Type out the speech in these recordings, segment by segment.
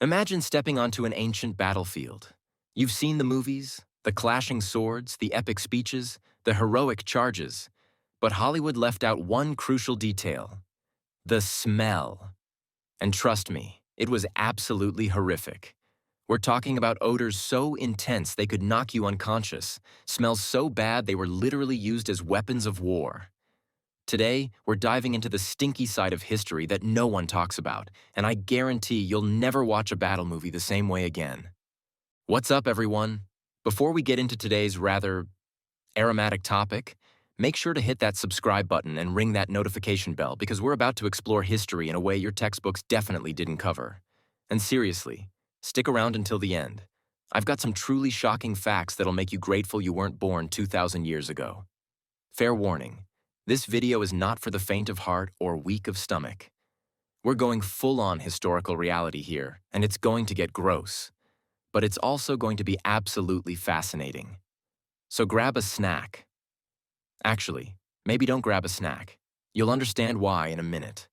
Imagine stepping onto an ancient battlefield. You've seen the movies, the clashing swords, the epic speeches, the heroic charges, but Hollywood left out one crucial detail: the smell. And trust me, it was absolutely horrific. We're talking about odors so intense they could knock you unconscious, smells so bad they were literally used as weapons of war. Today, we're diving into the stinky side of history that no one talks about, and I guarantee you'll never watch a battle movie the same way again. What's up, everyone? Before we get into today's rather aromatic topic, make sure to hit that subscribe button and ring that notification bell because we're about to explore history in a way your textbooks definitely didn't cover. And seriously, stick around until the end. I've got some truly shocking facts that'll make you grateful you weren't born 2,000 years ago. Fair warning, this video is not for the faint of heart or weak of stomach. We're going full-on historical reality here, and it's going to get gross. But it's also going to be absolutely fascinating. So grab a snack. Actually, maybe don't grab a snack. You'll understand why in a minute.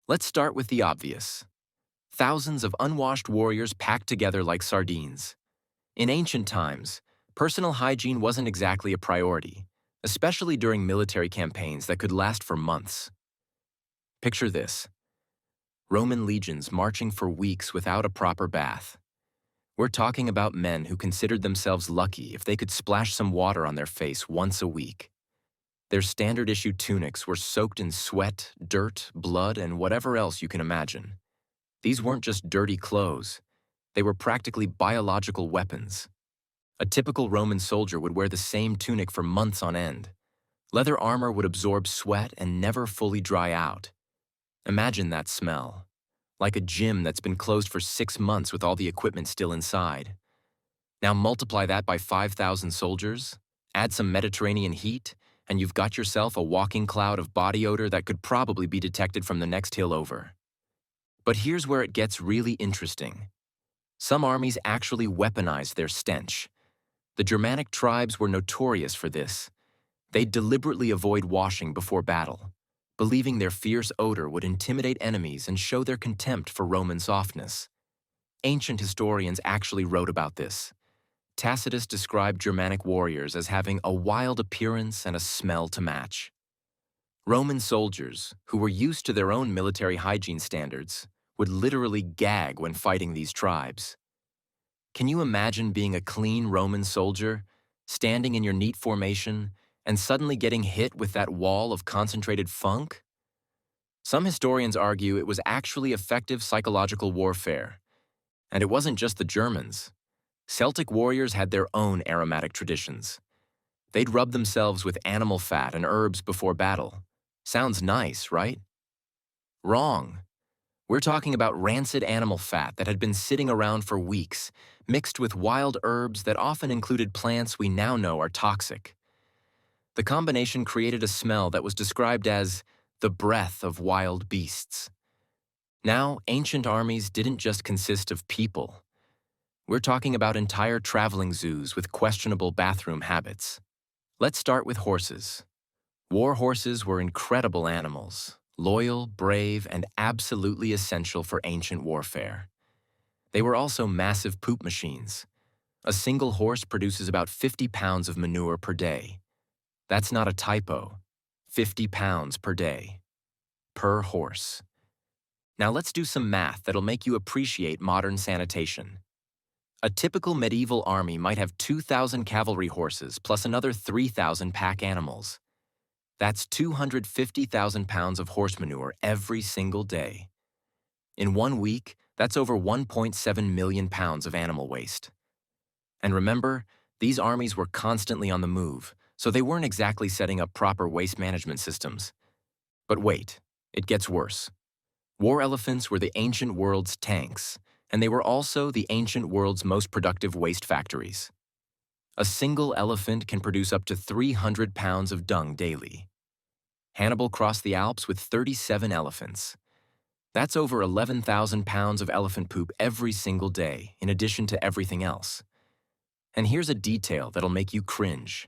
Let's start with the obvious. Thousands of unwashed warriors packed together like sardines. In ancient times, personal hygiene wasn't exactly a priority, especially during military campaigns that could last for months. Picture this: Roman legions marching for weeks without a proper bath. We're talking about men who considered themselves lucky if they could splash some water on their face once a week. Their standard-issue tunics were soaked in sweat, dirt, blood, and whatever else you can imagine. These weren't just dirty clothes. They were practically biological weapons. A typical Roman soldier would wear the same tunic for months on end. Leather armor would absorb sweat and never fully dry out. Imagine that smell. Like a gym that's been closed for 6 months with all the equipment still inside. Now multiply that by 5,000 soldiers, add some Mediterranean heat, and you've got yourself a walking cloud of body odor that could probably be detected from the next hill over. But here's where it gets really interesting. Some armies actually weaponized their stench. The Germanic tribes were notorious for this. They'd deliberately avoid washing before battle, believing their fierce odor would intimidate enemies and show their contempt for Roman softness. Ancient historians actually wrote about this. Tacitus described Germanic warriors as having a wild appearance and a smell to match. Roman soldiers, who were used to their own military hygiene standards, would literally gag when fighting these tribes. Can you imagine being a clean Roman soldier, standing in your neat formation, and suddenly getting hit with that wall of concentrated funk? Some historians argue it was actually effective psychological warfare. And it wasn't just the Germans. Celtic warriors had their own aromatic traditions. They'd rub themselves with animal fat and herbs before battle. Sounds nice, right? Wrong. We're talking about rancid animal fat that had been sitting around for weeks, mixed with wild herbs that often included plants we now know are toxic. The combination created a smell that was described as the breath of wild beasts. Now, ancient armies didn't just consist of people. We're talking about entire traveling zoos with questionable bathroom habits. Let's start with horses. War horses were incredible animals, loyal, brave, and absolutely essential for ancient warfare. They were also massive poop machines. A single horse produces about 50 pounds of manure per day. That's not a typo. 50 pounds per day. Per horse. Now let's do some math that'll make you appreciate modern sanitation. A typical medieval army might have 2,000 cavalry horses plus another 3,000 pack animals. That's 250,000 pounds of horse manure every single day. In 1 week, that's over 1.7 million pounds of animal waste. And remember, these armies were constantly on the move, so they weren't exactly setting up proper waste management systems. But wait, it gets worse. War elephants were the ancient world's tanks, and they were also the ancient world's most productive waste factories. A single elephant can produce up to 300 pounds of dung daily. Hannibal crossed the Alps with 37 elephants. That's over 11,000 pounds of elephant poop every single day, in addition to everything else. And here's a detail that'll make you cringe.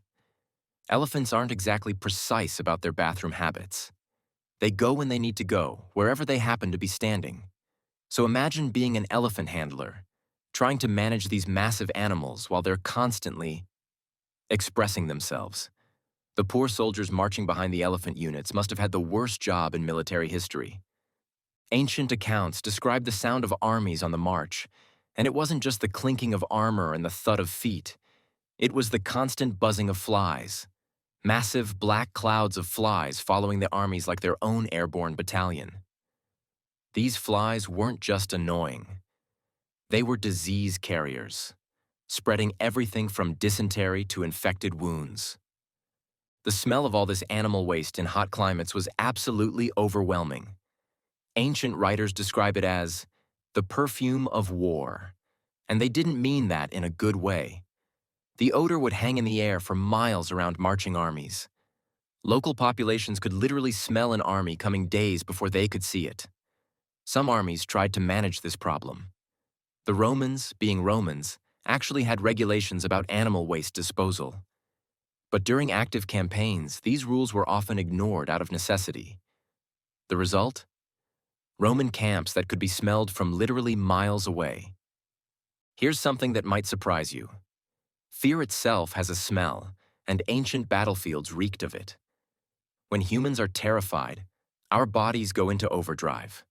Elephants aren't exactly precise about their bathroom habits. They go when they need to go, wherever they happen to be standing. So imagine being an elephant handler, trying to manage these massive animals while they're constantly expressing themselves. The poor soldiers marching behind the elephant units must have had the worst job in military history. Ancient accounts describe the sound of armies on the march, and it wasn't just the clinking of armor and the thud of feet. It was the constant buzzing of flies. Massive black clouds of flies following the armies like their own airborne battalion. These flies weren't just annoying. They were disease carriers, spreading everything from dysentery to infected wounds. The smell of all this animal waste in hot climates was absolutely overwhelming. Ancient writers describe it as the perfume of war, and they didn't mean that in a good way. The odor would hang in the air for miles around marching armies. Local populations could literally smell an army coming days before they could see it. Some armies tried to manage this problem. The Romans, being Romans, actually had regulations about animal waste disposal. But during active campaigns, these rules were often ignored out of necessity. The result? Roman camps that could be smelled from literally miles away. Here's something that might surprise you. Fear itself has a smell, and ancient battlefields reeked of it. When humans are terrified, our bodies go into overdrive.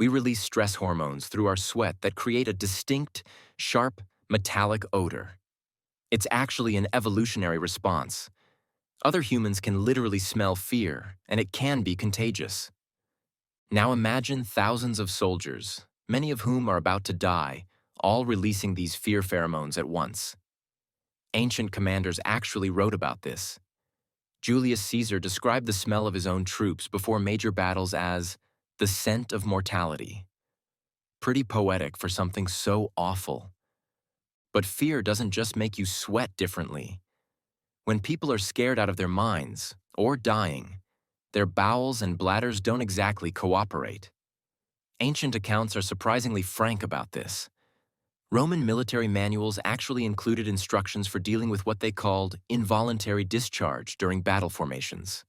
We release stress hormones through our sweat that create a distinct, sharp, metallic odor. It's actually an evolutionary response. Other humans can literally smell fear, and it can be contagious. Now imagine thousands of soldiers, many of whom are about to die, all releasing these fear pheromones at once. Ancient commanders actually wrote about this. Julius Caesar described the smell of his own troops before major battles as the scent of mortality. Pretty poetic for something so awful. But fear doesn't just make you sweat differently. When people are scared out of their minds, or dying, their bowels and bladders don't exactly cooperate. Ancient accounts are surprisingly frank about this. Roman military manuals actually included instructions for dealing with what they called involuntary discharge during battle formations.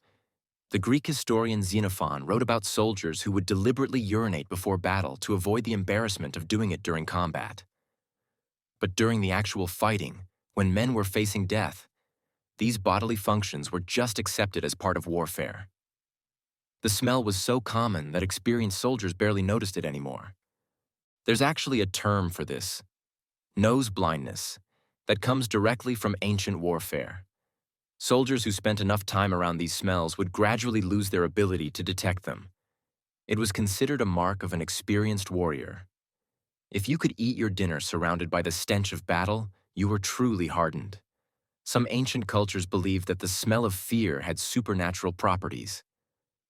The Greek historian Xenophon wrote about soldiers who would deliberately urinate before battle to avoid the embarrassment of doing it during combat. But during the actual fighting, when men were facing death, these bodily functions were just accepted as part of warfare. The smell was so common that experienced soldiers barely noticed it anymore. There's actually a term for this: nose blindness, that comes directly from ancient warfare. Soldiers who spent enough time around these smells would gradually lose their ability to detect them. It was considered a mark of an experienced warrior. If you could eat your dinner surrounded by the stench of battle, you were truly hardened. Some ancient cultures believed that the smell of fear had supernatural properties.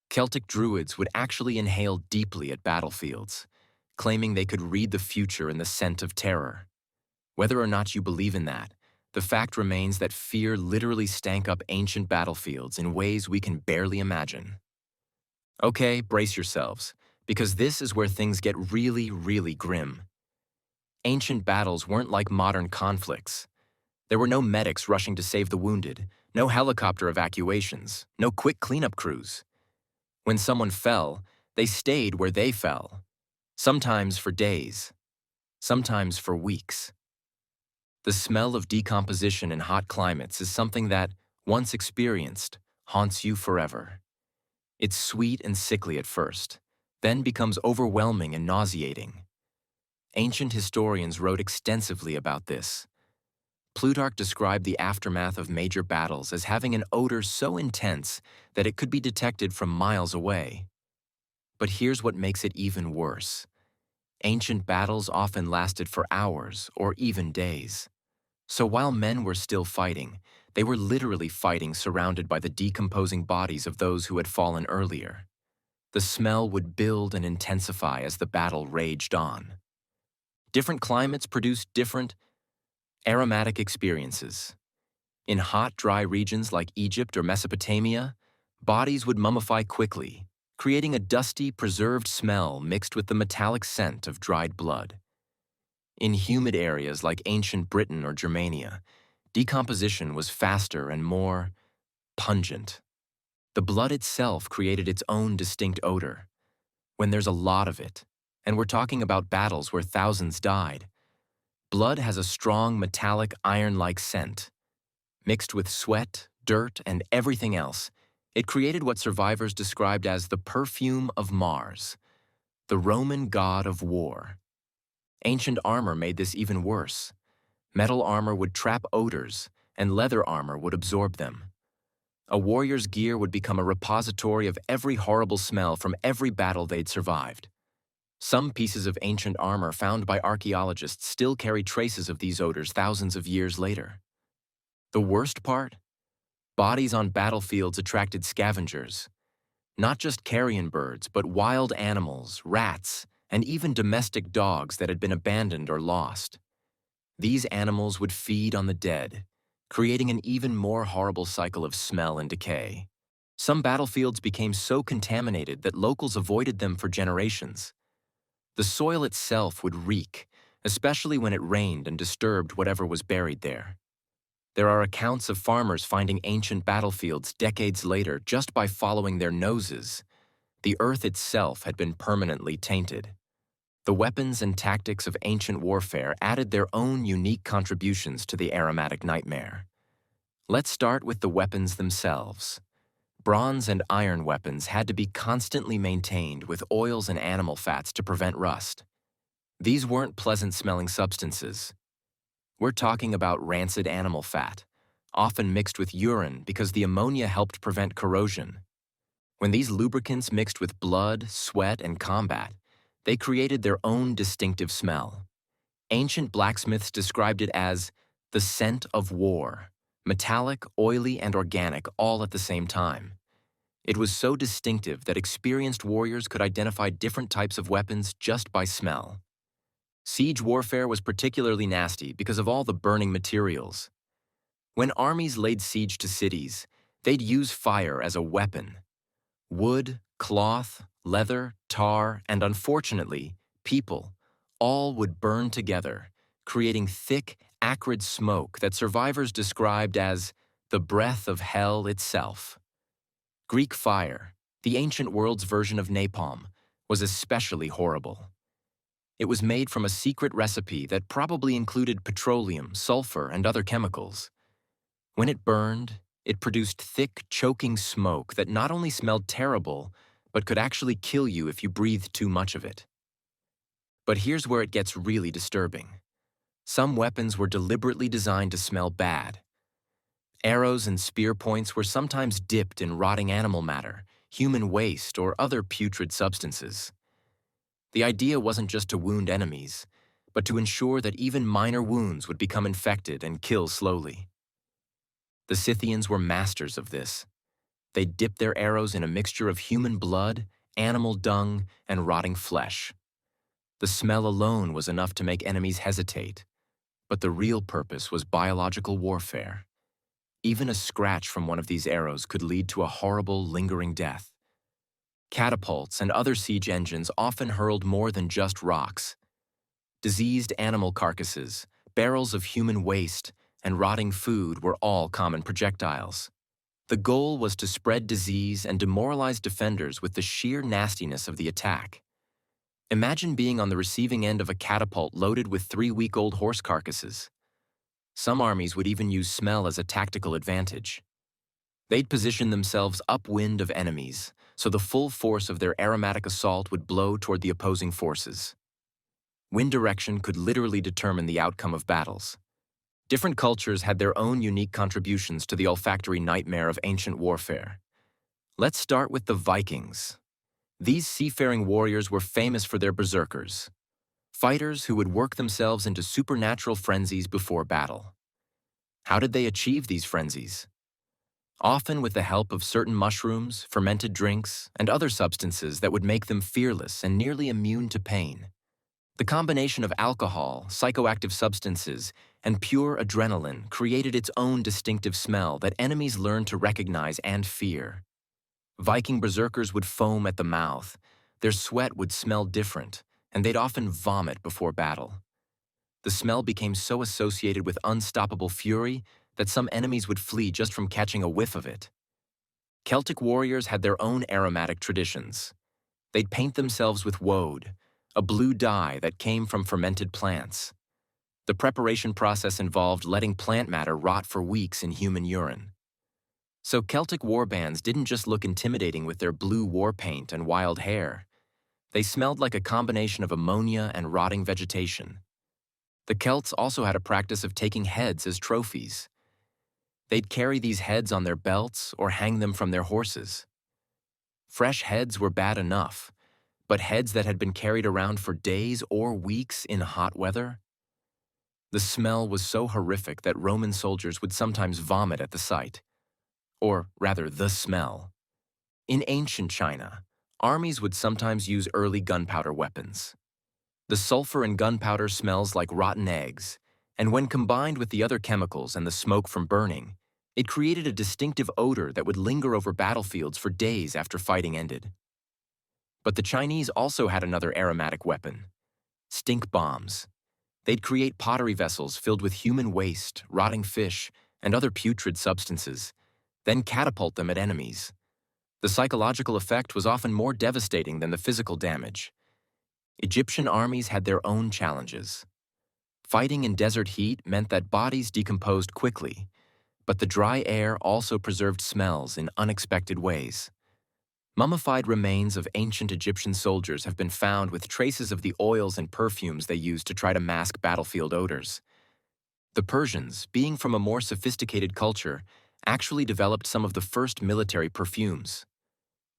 Celtic druids would actually inhale deeply at battlefields, claiming they could read the future in the scent of terror. Whether or not you believe in that, the fact remains that fear literally stank up ancient battlefields in ways we can barely imagine. Okay, brace yourselves, because this is where things get really, really grim. Ancient battles weren't like modern conflicts. There were no medics rushing to save the wounded, no helicopter evacuations, no quick cleanup crews. When someone fell, they stayed where they fell, sometimes for days, sometimes for weeks. The smell of decomposition in hot climates is something that, once experienced, haunts you forever. It's sweet and sickly at first, then becomes overwhelming and nauseating. Ancient historians wrote extensively about this. Plutarch described the aftermath of major battles as having an odor so intense that it could be detected from miles away. But here's what makes it even worse. Ancient battles often lasted for hours or even days. So while men were still fighting, they were literally fighting surrounded by the decomposing bodies of those who had fallen earlier. The smell would build and intensify as the battle raged on. Different climates produced different aromatic experiences. In hot, dry regions like Egypt or Mesopotamia, bodies would mummify quickly, creating a dusty, preserved smell mixed with the metallic scent of dried blood. In humid areas like ancient Britain or Germania, decomposition was faster and more pungent. The blood itself created its own distinct odor. When there's a lot of it, And we're talking about battles where thousands died. Blood has a strong, metallic, iron-like scent. Mixed with sweat, dirt, and everything else, it created what survivors described as the perfume of Mars, the Roman god of war. Ancient armor made this even worse. Metal armor would trap odors, and leather armor would absorb them. A warrior's gear would become a repository of every horrible smell from every battle they'd survived. Some pieces of ancient armor found by archaeologists still carry traces of these odors thousands of years later. The worst part? Bodies on battlefields attracted scavengers. Not just carrion birds, but wild animals, rats, and even domestic dogs that had been abandoned or lost. These animals would feed on the dead, creating an even more horrible cycle of smell and decay. Some battlefields became so contaminated that locals avoided them for generations. The soil itself would reek, especially when it rained and disturbed whatever was buried there. There are accounts of farmers finding ancient battlefields decades later just by following their noses. The earth itself had been permanently tainted. The weapons and tactics of ancient warfare added their own unique contributions to the aromatic nightmare. Let's start with the weapons themselves. Bronze and iron weapons had to be constantly maintained with oils and animal fats to prevent rust. These weren't pleasant-smelling substances. We're talking about rancid animal fat, often mixed with urine because the ammonia helped prevent corrosion. When these lubricants mixed with blood, sweat, and combat, they created their own distinctive smell. Ancient blacksmiths described it as the scent of war, metallic, oily, and organic all at the same time. It was so distinctive that experienced warriors could identify different types of weapons just by smell. Siege warfare was particularly nasty because of all the burning materials. When armies laid siege to cities, they'd use fire as a weapon. Wood, cloth, leather, tar, and unfortunately, people, all would burn together, creating thick, acrid smoke that survivors described as the breath of hell itself. Greek fire, the ancient world's version of napalm, was especially horrible. It was made from a secret recipe that probably included petroleum, sulfur, and other chemicals. When it burned, it produced thick, choking smoke that not only smelled terrible, but could actually kill you if you breathed too much of it. But here's where it gets really disturbing. Some weapons were deliberately designed to smell bad. Arrows and spear points were sometimes dipped in rotting animal matter, human waste, or other putrid substances. The idea wasn't just to wound enemies, but to ensure that even minor wounds would become infected and kill slowly. The Scythians were masters of this. They dipped their arrows in a mixture of human blood, animal dung, and rotting flesh. The smell alone was enough to make enemies hesitate, but the real purpose was biological warfare. Even a scratch from one of these arrows could lead to a horrible, lingering death. Catapults and other siege engines often hurled more than just rocks. Diseased animal carcasses, barrels of human waste, and rotting food were all common projectiles. The goal was to spread disease and demoralize defenders with the sheer nastiness of the attack. Imagine being on the receiving end of a catapult loaded with 3-week-old horse carcasses. Some armies would even use smell as a tactical advantage. They'd position themselves upwind of enemies, so the full force of their aromatic assault would blow toward the opposing forces. Wind direction could literally determine the outcome of battles. Different cultures had their own unique contributions to the olfactory nightmare of ancient warfare. Let's start with the Vikings. These seafaring warriors were famous for their berserkers, fighters who would work themselves into supernatural frenzies before battle. How did they achieve these frenzies? Often with the help of certain mushrooms, fermented drinks, and other substances that would make them fearless and nearly immune to pain. The combination of alcohol, psychoactive substances, and pure adrenaline created its own distinctive smell that enemies learned to recognize and fear. Viking berserkers would foam at the mouth, their sweat would smell different, and they'd often vomit before battle. The smell became so associated with unstoppable fury that some enemies would flee just from catching a whiff of it. Celtic warriors had their own aromatic traditions. They'd paint themselves with woad, a blue dye that came from fermented plants. The preparation process involved letting plant matter rot for weeks in human urine. So Celtic warbands didn't just look intimidating with their blue war paint and wild hair. They smelled like a combination of ammonia and rotting vegetation. The Celts also had a practice of taking heads as trophies. They'd carry these heads on their belts or hang them from their horses. Fresh heads were bad enough, but heads that had been carried around for days or weeks in hot weather? The smell was so horrific that Roman soldiers would sometimes vomit at the sight. Or rather, the smell. In ancient China, armies would sometimes use early gunpowder weapons. The sulfur in gunpowder smells like rotten eggs, and when combined with the other chemicals and the smoke from burning, it created a distinctive odor that would linger over battlefields for days after fighting ended. But the Chinese also had another aromatic weapon: stink bombs. They'd create pottery vessels filled with human waste, rotting fish, and other putrid substances, then catapult them at enemies. The psychological effect was often more devastating than the physical damage. Egyptian armies had their own challenges. Fighting in desert heat meant that bodies decomposed quickly, but the dry air also preserved smells in unexpected ways. Mummified remains of ancient Egyptian soldiers have been found with traces of the oils and perfumes they used to try to mask battlefield odors. The Persians, being from a more sophisticated culture, actually developed some of the first military perfumes.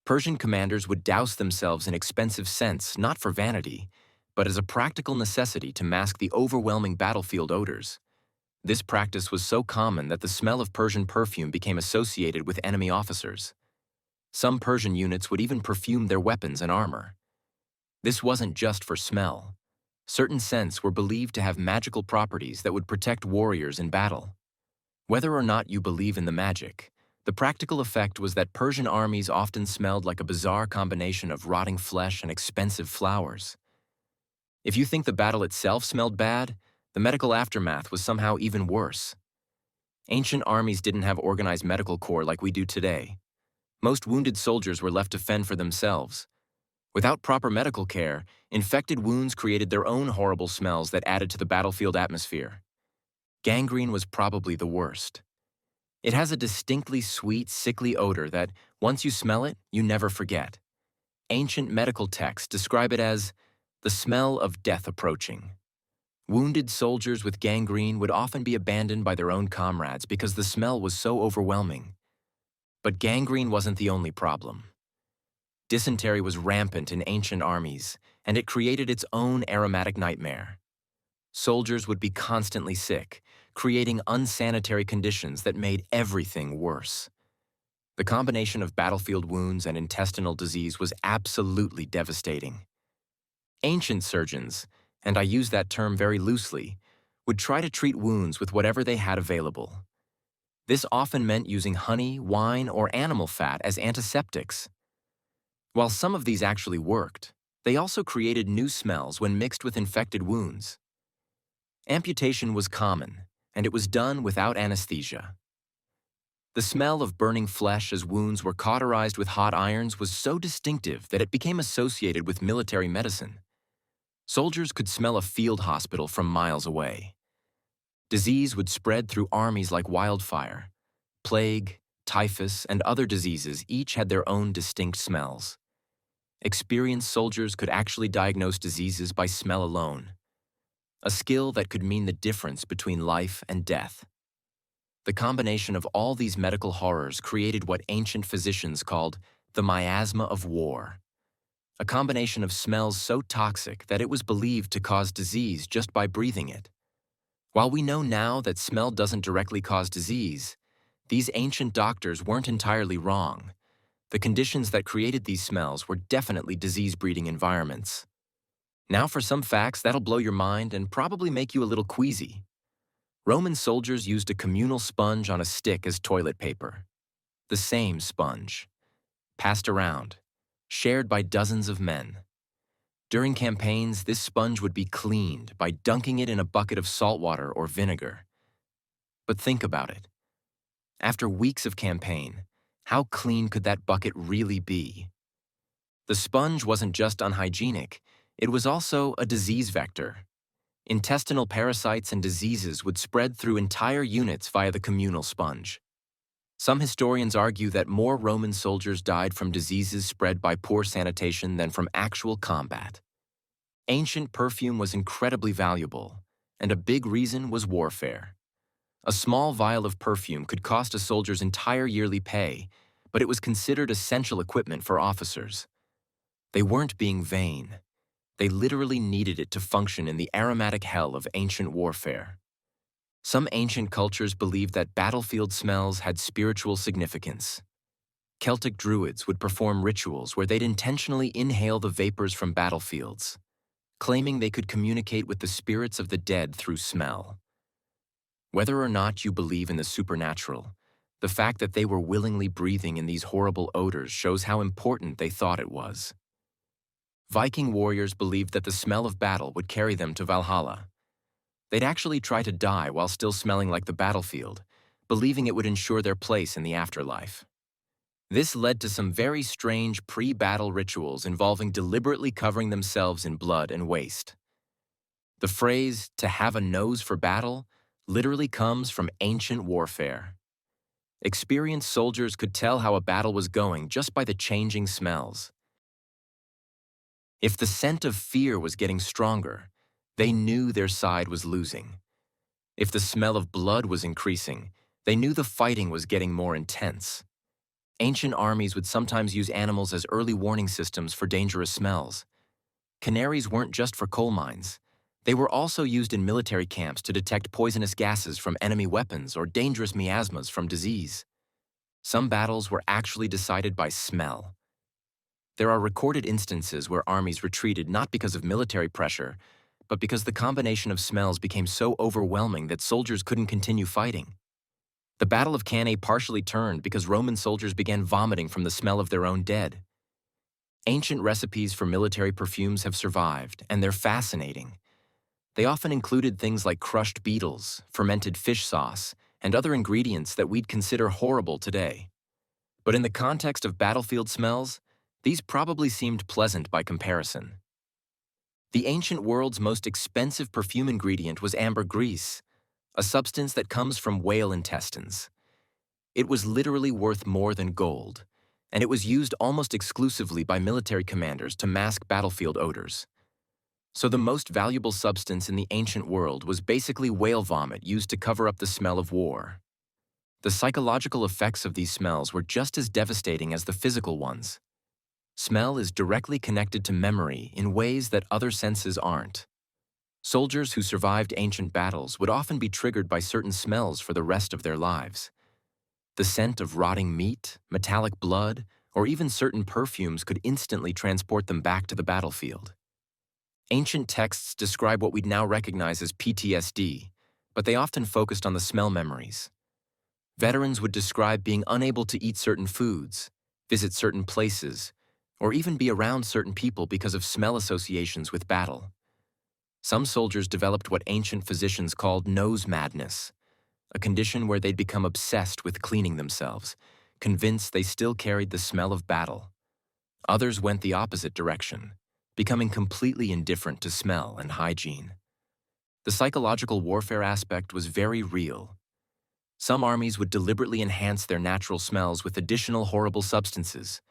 Persian commanders would douse themselves in expensive scents not for vanity, but as a practical necessity to mask the overwhelming battlefield odors. This practice was so common that the smell of Persian perfume became associated with enemy officers. Some Persian units would even perfume their weapons and armor. This wasn't just for smell. Certain scents were believed to have magical properties that would protect warriors in battle. Whether or not you believe in the magic, the practical effect was that Persian armies often smelled like a bizarre combination of rotting flesh and expensive flowers. If you think the battle itself smelled bad, the medical aftermath was somehow even worse. Ancient armies didn't have organized medical corps like we do today. Most wounded soldiers were left to fend for themselves. Without proper medical care, infected wounds created their own horrible smells that added to the battlefield atmosphere. Gangrene was probably the worst. It has a distinctly sweet, sickly odor that, once you smell it, you never forget. Ancient medical texts describe it as the smell of death approaching. Wounded soldiers with gangrene would often be abandoned by their own comrades because the smell was so overwhelming. But gangrene wasn't the only problem. Dysentery was rampant in ancient armies, and it created its own aromatic nightmare. Soldiers would be constantly sick, creating unsanitary conditions that made everything worse. The combination of battlefield wounds and intestinal disease was absolutely devastating. Ancient surgeons, and I use that term very loosely, would try to treat wounds with whatever they had available. This often meant using honey, wine, or animal fat as antiseptics. While some of these actually worked, they also created new smells when mixed with infected wounds. Amputation was common, and it was done without anesthesia. The smell of burning flesh as wounds were cauterized with hot irons was so distinctive that it became associated with military medicine. Soldiers could smell a field hospital from miles away. Disease would spread through armies like wildfire. Plague, typhus, and other diseases each had their own distinct smells. Experienced soldiers could actually diagnose diseases by smell alone, a skill that could mean the difference between life and death. The combination of all these medical horrors created what ancient physicians called the miasma of war, a combination of smells so toxic that it was believed to cause disease just by breathing it. While we know now that smell doesn't directly cause disease, these ancient doctors weren't entirely wrong. The conditions that created these smells were definitely disease-breeding environments. Now for some facts that'll blow your mind and probably make you a little queasy. Roman soldiers used a communal sponge on a stick as toilet paper. The same sponge. Passed around. Shared by dozens of men. During campaigns, this sponge would be cleaned by dunking it in a bucket of salt water or vinegar. But think about it. After weeks of campaign, how clean could that bucket really be? The sponge wasn't just unhygienic, It was also a disease vector. Intestinal parasites and diseases would spread through entire units via the communal sponge. Some historians argue that more Roman soldiers died from diseases spread by poor sanitation than from actual combat. Ancient perfume was incredibly valuable, and a big reason was warfare. A small vial of perfume could cost a soldier's entire yearly pay, but it was considered essential equipment for officers. They weren't being vain. They literally needed it to function in the aromatic hell of ancient warfare. Some ancient cultures believed that battlefield smells had spiritual significance. Celtic druids would perform rituals where they'd intentionally inhale the vapors from battlefields, claiming they could communicate with the spirits of the dead through smell. Whether or not you believe in the supernatural, the fact that they were willingly breathing in these horrible odors shows how important they thought it was. Viking warriors believed that the smell of battle would carry them to Valhalla. They'd actually try to die while still smelling like the battlefield, believing it would ensure their place in the afterlife. This led to some very strange pre-battle rituals involving deliberately covering themselves in blood and waste. The phrase, "to have a nose for battle," literally comes from ancient warfare. Experienced soldiers could tell how a battle was going just by the changing smells. If the scent of fear was getting stronger, they knew their side was losing. If the smell of blood was increasing, they knew the fighting was getting more intense. Ancient armies would sometimes use animals as early warning systems for dangerous smells. Canaries weren't just for coal mines. They were also used in military camps to detect poisonous gases from enemy weapons or dangerous miasmas from disease. Some battles were actually decided by smell. There are recorded instances where armies retreated not because of military pressure, but because the combination of smells became so overwhelming that soldiers couldn't continue fighting. The Battle of Cannae partially turned because Roman soldiers began vomiting from the smell of their own dead. Ancient recipes for military perfumes have survived, and they're fascinating. They often included things like crushed beetles, fermented fish sauce, and other ingredients that we'd consider horrible today. But in the context of battlefield smells, these probably seemed pleasant by comparison. The ancient world's most expensive perfume ingredient was ambergris, a substance that comes from whale intestines. It was literally worth more than gold, and it was used almost exclusively by military commanders to mask battlefield odors. So the most valuable substance in the ancient world was basically whale vomit used to cover up the smell of war. The psychological effects of these smells were just as devastating as the physical ones. Smell is directly connected to memory in ways that other senses aren't. Soldiers who survived ancient battles would often be triggered by certain smells for the rest of their lives. The scent of rotting meat, metallic blood, or even certain perfumes could instantly transport them back to the battlefield. Ancient texts describe what we'd now recognize as PTSD, but they often focused on the smell memories. Veterans would describe being unable to eat certain foods, visit certain places, or even be around certain people because of smell associations with battle. Some soldiers developed what ancient physicians called nose madness, a condition where they'd become obsessed with cleaning themselves, convinced they still carried the smell of battle. Others went the opposite direction, becoming completely indifferent to smell and hygiene. The psychological warfare aspect was very real. Some armies would deliberately enhance their natural smells with additional horrible substances,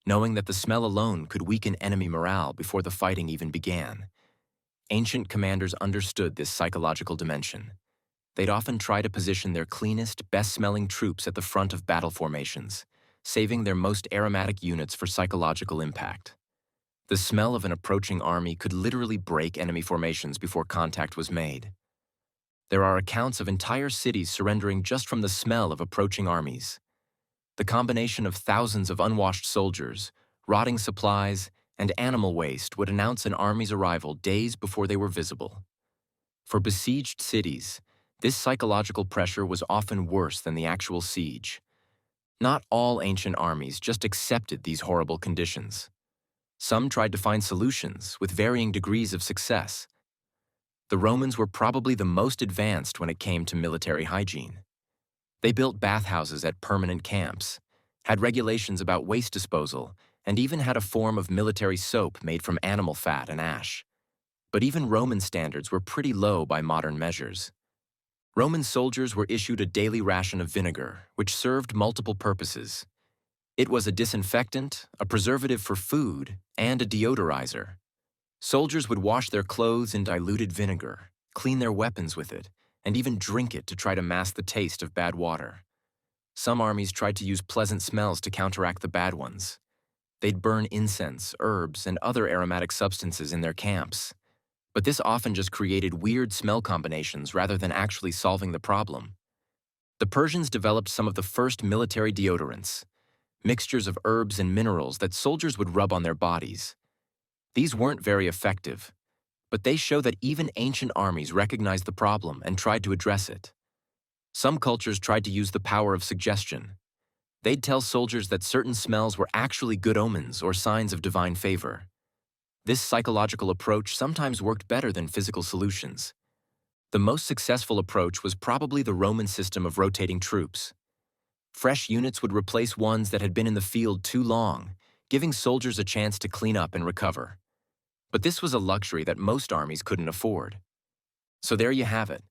knowing that the smell alone could weaken enemy morale before the fighting even began. Ancient commanders understood this psychological dimension. They'd often try to position their cleanest, best-smelling troops at the front of battle formations, saving their most aromatic units for psychological impact. The smell of an approaching army could literally break enemy formations before contact was made. There are accounts of entire cities surrendering just from the smell of approaching armies. The combination of thousands of unwashed soldiers, rotting supplies, and animal waste would announce an army's arrival days before they were visible. For besieged cities, this psychological pressure was often worse than the actual siege. Not all ancient armies just accepted these horrible conditions. Some tried to find solutions with varying degrees of success. The Romans were probably the most advanced when it came to military hygiene. They built bathhouses at permanent camps, had regulations about waste disposal, and even had a form of military soap made from animal fat and ash. But even Roman standards were pretty low by modern measures. Roman soldiers were issued a daily ration of vinegar, which served multiple purposes. It was a disinfectant, a preservative for food, and a deodorizer. Soldiers would wash their clothes in diluted vinegar, clean their weapons with it, and even drink it to try to mask the taste of bad water. Some armies tried to use pleasant smells to counteract the bad ones. They'd burn incense, herbs, and other aromatic substances in their camps. But this often just created weird smell combinations rather than actually solving the problem. The Persians developed some of the first military deodorants, mixtures of herbs and minerals that soldiers would rub on their bodies. These weren't very effective, but they show that even ancient armies recognized the problem and tried to address it. Some cultures tried to use the power of suggestion. They'd tell soldiers that certain smells were actually good omens or signs of divine favor. This psychological approach sometimes worked better than physical solutions. The most successful approach was probably the Roman system of rotating troops. Fresh units would replace ones that had been in the field too long, giving soldiers a chance to clean up and recover. But this was a luxury that most armies couldn't afford. So there you have it,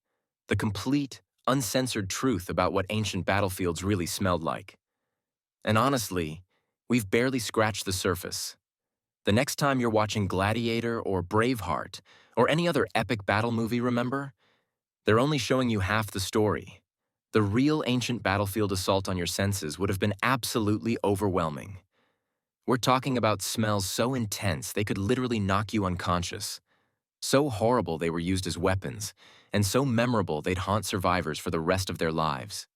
the complete, uncensored truth about what ancient battlefields really smelled like. And honestly, we've barely scratched the surface. The next time you're watching Gladiator or Braveheart or any other epic battle movie, remember? They're only showing you half the story. The real ancient battlefield assault on your senses would have been absolutely overwhelming. We're talking about smells so intense they could literally knock you unconscious. So horrible they were used as weapons, and so memorable they'd haunt survivors for the rest of their lives.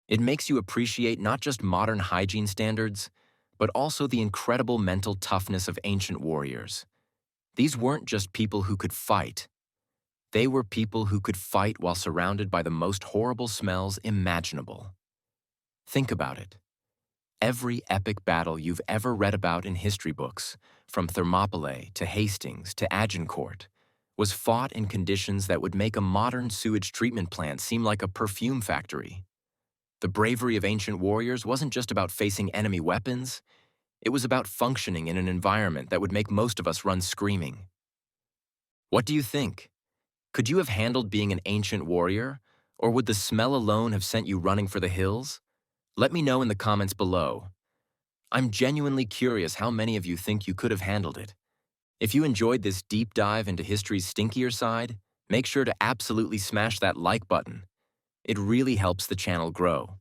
It makes you appreciate not just modern hygiene standards, but also the incredible mental toughness of ancient warriors. These weren't just people who could fight. They were people who could fight while surrounded by the most horrible smells imaginable. Think about it. Every epic battle you've ever read about in history books, from Thermopylae to Hastings to Agincourt, was fought in conditions that would make a modern sewage treatment plant seem like a perfume factory. The bravery of ancient warriors wasn't just about facing enemy weapons, it was about functioning in an environment that would make most of us run screaming. What do you think? Could you have handled being an ancient warrior, or would the smell alone have sent you running for the hills? Let me know in the comments below. I'm genuinely curious how many of you think you could have handled it. If you enjoyed this deep dive into history's stinkier side, make sure to absolutely smash that like button. It really helps the channel grow.